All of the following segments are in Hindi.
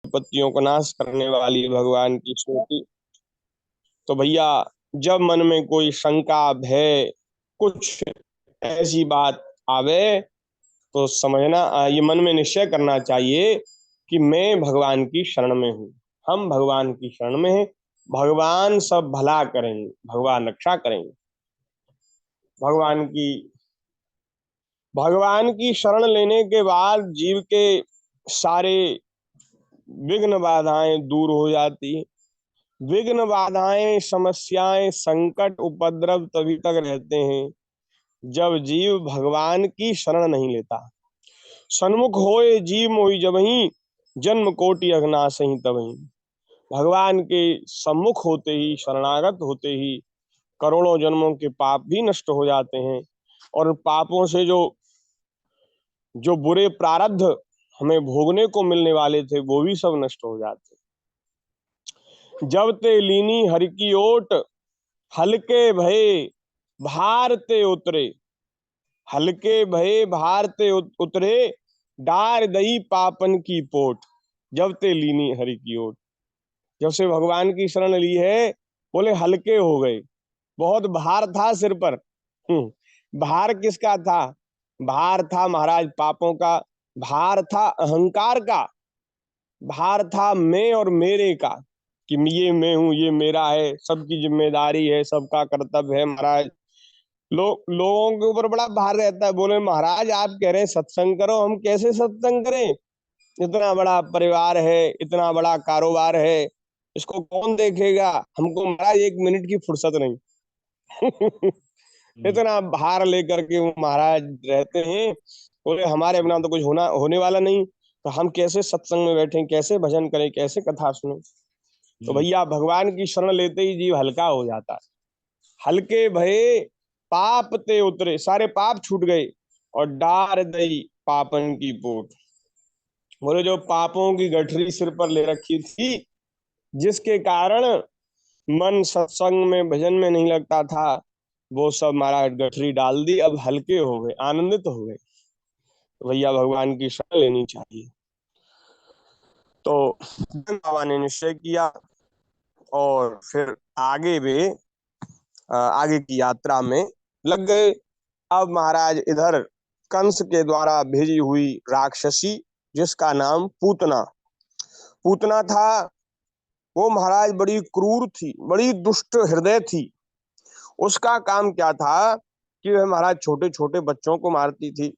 विपत्तियों को नाश करने वाली भगवान की स्तुति। तो भैया, जब मन में कोई शंका, भय, कुछ ऐसी बात आवे, तो समझना, ये मन में निश्चय करना चाहिए कि मैं भगवान की शरण में हूँ। हम भगवान की शरण में हैं। भगवान सब भला करेंगे, भगवान रक्षा करेंगे। भगवान की भगवान की शरण लेने के बाद जीव के सारे विघ्न बाधाएं दूर हो जाती है। विघ्न बाधाएं, समस्याएं, संकट, उपद्रव तभी तक रहते हैं जब जीव भगवान की शरण नहीं लेता। सन्मुख होए जीव मोहि जबहि, जन्म कोटि अघनासहि तबहि। भगवान के सम्मुख होते ही, शरणागत होते ही करोड़ों जन्मों के पाप भी नष्ट हो जाते हैं। और पापों से जो जो बुरे प्रारब्ध हमें भोगने को मिलने वाले थे, वो भी सब नष्ट हो जाते हैं। जब ते लीनी हरि की ओट, हल्के भये भार ते उतरे। हल्के भये भार ते उतरे, डार दई पापन की पोट। जब ते लीनी हरि की ओट, जब से भगवान की शरण ली है, बोले हल्के हो गए। बहुत भार था सिर पर। भार किसका था? भार था महाराज पापों का। भार था अहंकार का। भार था मैं और मेरे का, कि ये मैं हूं, ये मेरा है, सबकी जिम्मेदारी है, सबका कर्तव्य है महाराज। लोगों के ऊपर बड़ा भार रहता है। बोले महाराज आप कह रहे हैं सत्संग करो, हम कैसे सत्संग करें? इतना बड़ा परिवार है, इतना बड़ा कारोबार है, इसको कौन देखेगा? हमको महाराज एक मिनट की फुर्सत नहीं। हम्म। इतना भार लेकर के वो महाराज रहते हैं। बोले हमारे बिना तो कुछ होने वाला नहीं, तो हम कैसे सत्संग में बैठें, कैसे भजन करें, कैसे कथा सुने? तो हम्म। भैया, भगवान की शरण लेते ही जीव हल्का हो जाता है। हल्के भये पाप ते उतरे, सारे पाप छूट गए। और डार दई पापन की पोट। बोले जो पापों की गठरी सिर पर ले रखी थी, जिसके कारण मन सत्संग में, भजन में नहीं लगता था, वो सब महाराज गठरी डाल दी। अब हल्के हो गए, आनंदित हो गए। तो भैया, भगवान की शरण लेनी चाहिए। तो बाबा ने निश्चय किया और फिर आगे की यात्रा में लग गए। अब महाराज इधर कंस के द्वारा भेजी हुई राक्षसी, जिसका नाम पूतना पूतना था, वो महाराज बड़ी क्रूर थी, बड़ी दुष्ट हृदय थी। उसका काम क्या था कि वह महाराज छोटे छोटे बच्चों को मारती थी।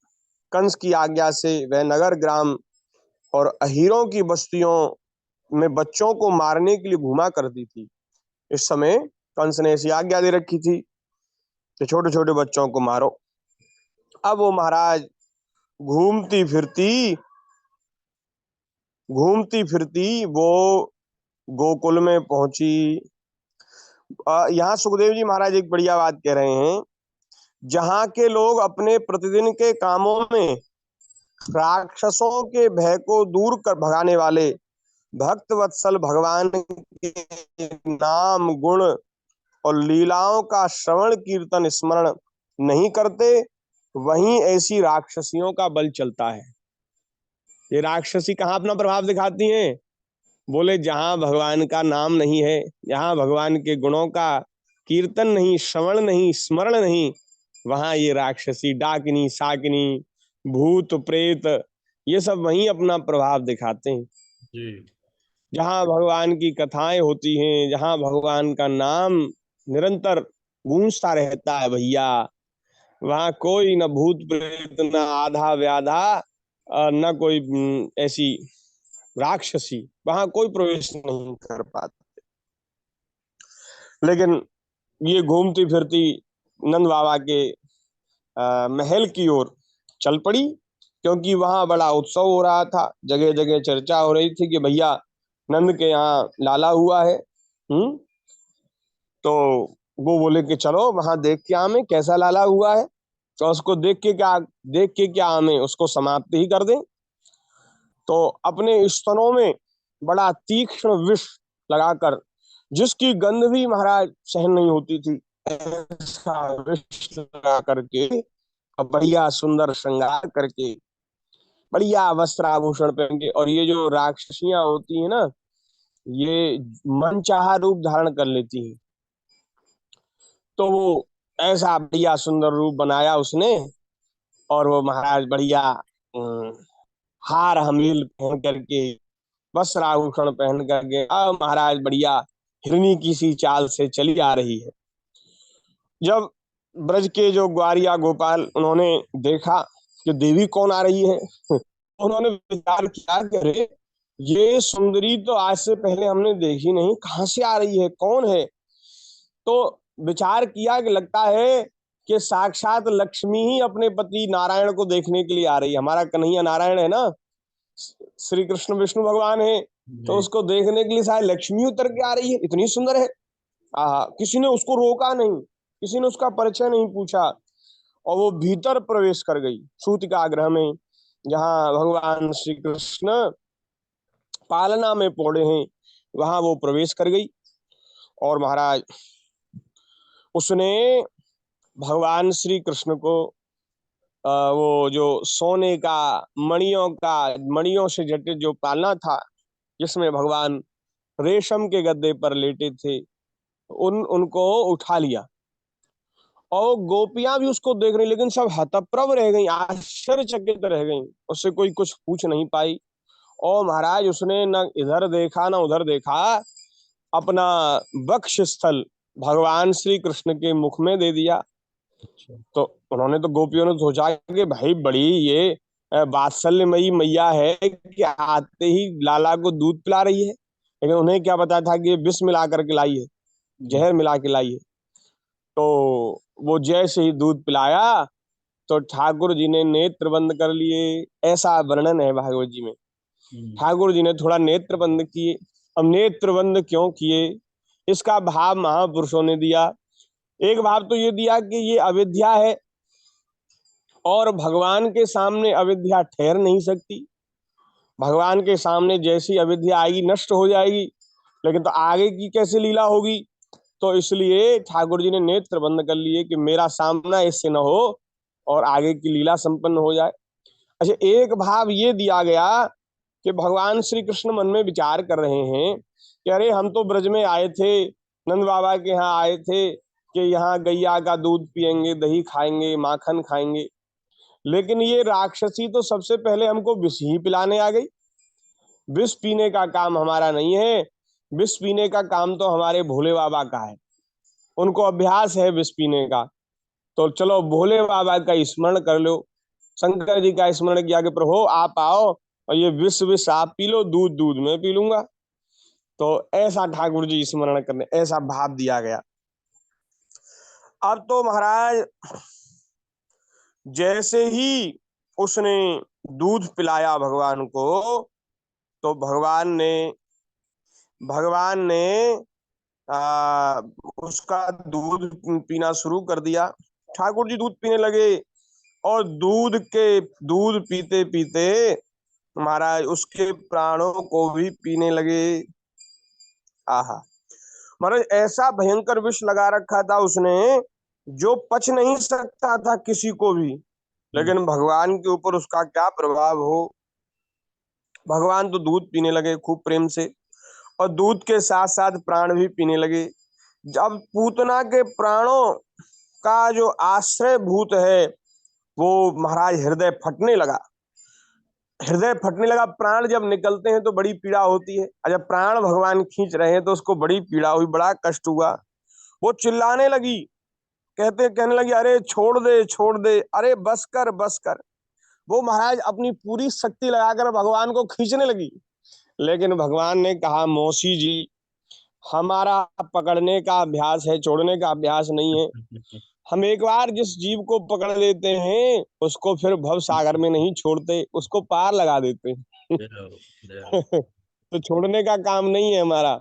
कंस की आज्ञा से वह नगर ग्राम और अहीरों की बस्तियों में बच्चों को मारने के लिए घुमा करती थी। इस समय कंस ने ऐसी आज्ञा दे रखी थी कि छोटे छोटे बच्चों को मारो। अब वो महाराज घूमती फिरती घूमती फिरती वो गोकुल में पहुंची। यहाँ सुखदेव जी महाराज एक बढ़िया बात कह रहे हैं। जहाँ के लोग अपने प्रतिदिन के कामों में राक्षसों के भय को दूर कर भगाने वाले भक्त वत्सल भगवान के नाम, गुण और लीलाओं का श्रवण कीर्तन स्मरण नहीं करते, वहीं ऐसी राक्षसियों का बल चलता है। ये राक्षसी कहाँ अपना प्रभाव दिखाती हैं? बोले जहां भगवान का नाम नहीं है, जहां भगवान के गुणों का कीर्तन नहीं, श्रवण नहीं, स्मरण नहीं, वहां ये राक्षसी, डाकिनी, साकिनी, भूत प्रेत, ये सब वहीं अपना प्रभाव दिखाते हैं। जी। जहां भगवान की कथाएं होती हैं, जहां भगवान का नाम निरंतर गूंजता रहता है भैया, वहां कोई न भूत प्रेत, न आधा व्याधा, न कोई ऐसी राक्षसी, वहां कोई प्रवेश नहीं कर पाता। लेकिन ये घूमती फिरती नंद बाबा के महल की ओर चल पड़ी, क्योंकि वहां बड़ा उत्सव हो रहा था। जगह जगह चर्चा हो रही थी कि भैया नंद के यहाँ लाला हुआ है। तो वो बोले कि चलो वहां देख के आमे कैसा लाला हुआ है। तो उसको देख के क्या हमें उसको समाप्त ही कर दें। तो अपने स्तनों में बड़ा तीक्ष्ण विष लगाकर, जिसकी गंध भी महाराज सहन नहीं होती थी, ऐसा विष लगा करके, अब बढ़िया सुंदर श्रृंगार करके बढ़िया वस्त्र आभूषण पहन के। और ये जो राक्षसियां होती है ना, ये मनचाहा रूप धारण कर लेती हैं। तो वो ऐसा बढ़िया सुंदर रूप बनाया उसने, और वो महाराज बढ़िया हार हमील पहन करके, वस्त्र आभूषण पहन करके, अब महाराज बढ़िया हिरनी की सी चाल से चली आ रही है। जब ब्रज के जो ग्वारिया गोपाल उन्होंने देखा कि देवी कौन आ रही है, उन्होंने विचार किया कि अरे ये सुंदरी तो आज से पहले हमने देखी नहीं, कहाँ से आ रही है, कौन है। तो विचार किया कि लगता है कि साक्षात लक्ष्मी ही अपने पति नारायण को देखने के लिए आ रही है। हमारा कन्हैया नारायण है ना, श्री कृष्ण विष्णु भगवान है, तो जी। उसको देखने के लिए शायद लक्ष्मी उतर के आ रही है, इतनी सुंदर है। आहा, किसी ने उसको रोका नहीं, किसी ने उसका परिचय नहीं पूछा, और वो भीतर प्रवेश कर गई सूतिका गृह में, जहाँ भगवान श्री कृष्ण पालना में पौड़े हैं, वहां वो प्रवेश कर गई। और महाराज उसने भगवान श्री कृष्ण को वो जो सोने का मणियों से जटित जो पालना था, जिसमें भगवान रेशम के गद्दे पर लेटे थे, उनको उठा लिया। और गोपियां भी उसको देख रही, लेकिन सब हतप्रभ रह गई, आश्चर्यचकित रह गई, उससे कोई कुछ पूछ नहीं पाई। और महाराज उसने न इधर देखा न उधर देखा, अपना वक्ष स्थल भगवान श्री कृष्ण के मुख में दे दिया। अच्छा। तो उन्होंने तो गोपियों ने सोचा कि भाई बड़ी ये वात्सल्यमयी मैया है कि आते ही लाला को दूध पिला रही है। लेकिन उन्हें क्या पता था कि ये विष मिला करके लाई है, जी। जहर मिला के लाई है। तो वो जैसे ही दूध पिलाया, तो ठाकुर जी ने नेत्र बंद कर लिए, ऐसा वर्णन है भागवत जी में। हम्म। ठाकुर जी ने थोड़ा नेत्र बंद किए। अब नेत्र बंद क्यों किए, इसका भाव महापुरुषों ने दिया। एक भाव तो ये दिया कि ये अविद्या है, और भगवान के सामने अविद्या ठहर नहीं सकती। भगवान के सामने जैसी अविद्या आएगी नष्ट हो जाएगी, लेकिन तो आगे की कैसे लीला होगी। तो इसलिए ठाकुर जी ने नेत्र बंद कर लिए कि मेरा सामना इससे न हो और आगे की लीला संपन्न हो जाए। अच्छा, एक भाव ये दिया गया कि भगवान श्री कृष्ण मन में विचार कर रहे हैं कि अरे हम तो ब्रज में आए थे, नंद बाबा के यहाँ आए थे कि यहाँ गैया का दूध पियेंगे, दही खाएंगे, माखन खाएंगे। लेकिन ये राक्षसी तो सबसे पहले हमको विष ही पिलाने आ गई। विष पीने का काम हमारा नहीं है, विष पीने का काम तो हमारे भोले बाबा का है, उनको अभ्यास है विष पीने का। तो चलो भोले बाबा का स्मरण कर लो। शंकर जी का स्मरण किया कि प्रभु आप आओ और ये विष विष आप पी लो, दूध दूध में पी लूंगा। तो ऐसा ठाकुर जी स्मरण करने, ऐसा भाव दिया गया। अब तो महाराज जैसे ही उसने दूध पिलाया भगवान को, तो भगवान ने आ, उसका दूध पीना शुरू कर दिया। ठाकुर जी दूध पीने लगे, और दूध पीते पीते महाराज उसके प्राणों को भी पीने लगे। आहा, महाराज ऐसा भयंकर विष लगा रखा था उसने, जो पच नहीं सकता था किसी को भी। हम्म। लेकिन भगवान के ऊपर उसका क्या प्रभाव हो। भगवान तो दूध पीने लगे खूब प्रेम से, और दूध के साथ साथ प्राण भी पीने लगे। जब पूतना के प्राणों का जो आश्रय भूत है, वो महाराज हृदय फटने लगा। हृदय फटने लगा, प्राण जब निकलते हैं तो बड़ी पीड़ा होती है, और जब प्राण भगवान खींच रहे हैं तो उसको बड़ी पीड़ा हुई, बड़ा कष्ट हुआ। वो चिल्लाने लगी, कहने लगी अरे छोड़ दे छोड़ दे, अरे बस कर बस कर। वो महाराज अपनी पूरी शक्ति लगाकर भगवान को खींचने लगी। लेकिन भगवान ने कहा मौसी जी, हमारा पकड़ने का अभ्यास है, छोड़ने का अभ्यास नहीं है। हम एक बार जिस जीव को पकड़ लेते हैं उसको फिर भव सागर में नहीं छोड़ते, उसको पार लगा देते हैं। तो छोड़ने का काम नहीं है हमारा।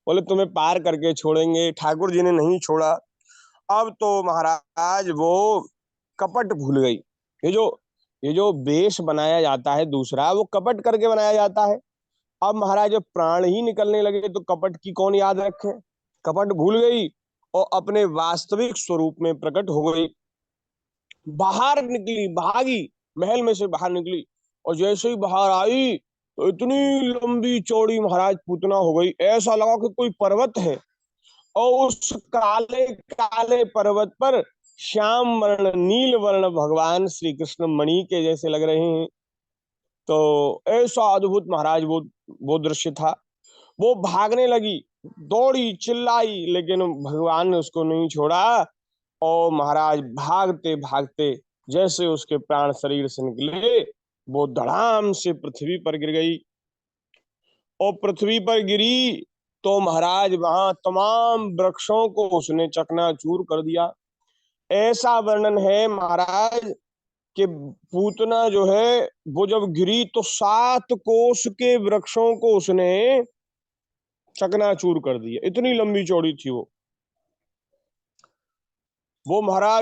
बोले तुम्हें पार करके छोड़ेंगे। ठाकुर जी ने नहीं छोड़ा। अब तो महाराज वो कपट भूल गई। ये जो ये जो वेश बनाया जाता है दूसरा, वो कपट करके बनाया जाता है। अब महाराज जब प्राण ही निकलने लगे तो कपट की कौन याद रखे। कपट भूल गई और अपने वास्तविक स्वरूप में प्रकट हो गई। बाहर निकली, भागी, महल में से बाहर निकली। और जैसे ही बाहर आई तो इतनी लंबी चौड़ी महाराज पूतना हो गई, ऐसा लगा कि कोई पर्वत है। और उस काले काले पर्वत पर श्याम वर्ण नील वर्ण भगवान श्री कृष्ण मणि के जैसे लग रहे हैं। तो ऐसा अद्भुत महाराज वो दृश्य था। वो भागने लगी, दौड़ी चिल्लाई, लेकिन भगवान ने उसको नहीं छोड़ा। और महाराज भागते भागते जैसे उसके प्राण शरीर से निकले, वो धड़ाम से पृथ्वी पर गिर गई। और पृथ्वी पर गिरी तो महाराज वहां तमाम वृक्षों को उसने चकनाचूर कर दिया। ऐसा वर्णन है महाराज कि पूतना जो है वो जब गिरी तो 7 कोस के वृक्षों को उसने चकनाचूर कर दिया, इतनी लंबी चौड़ी थी वो महाराज।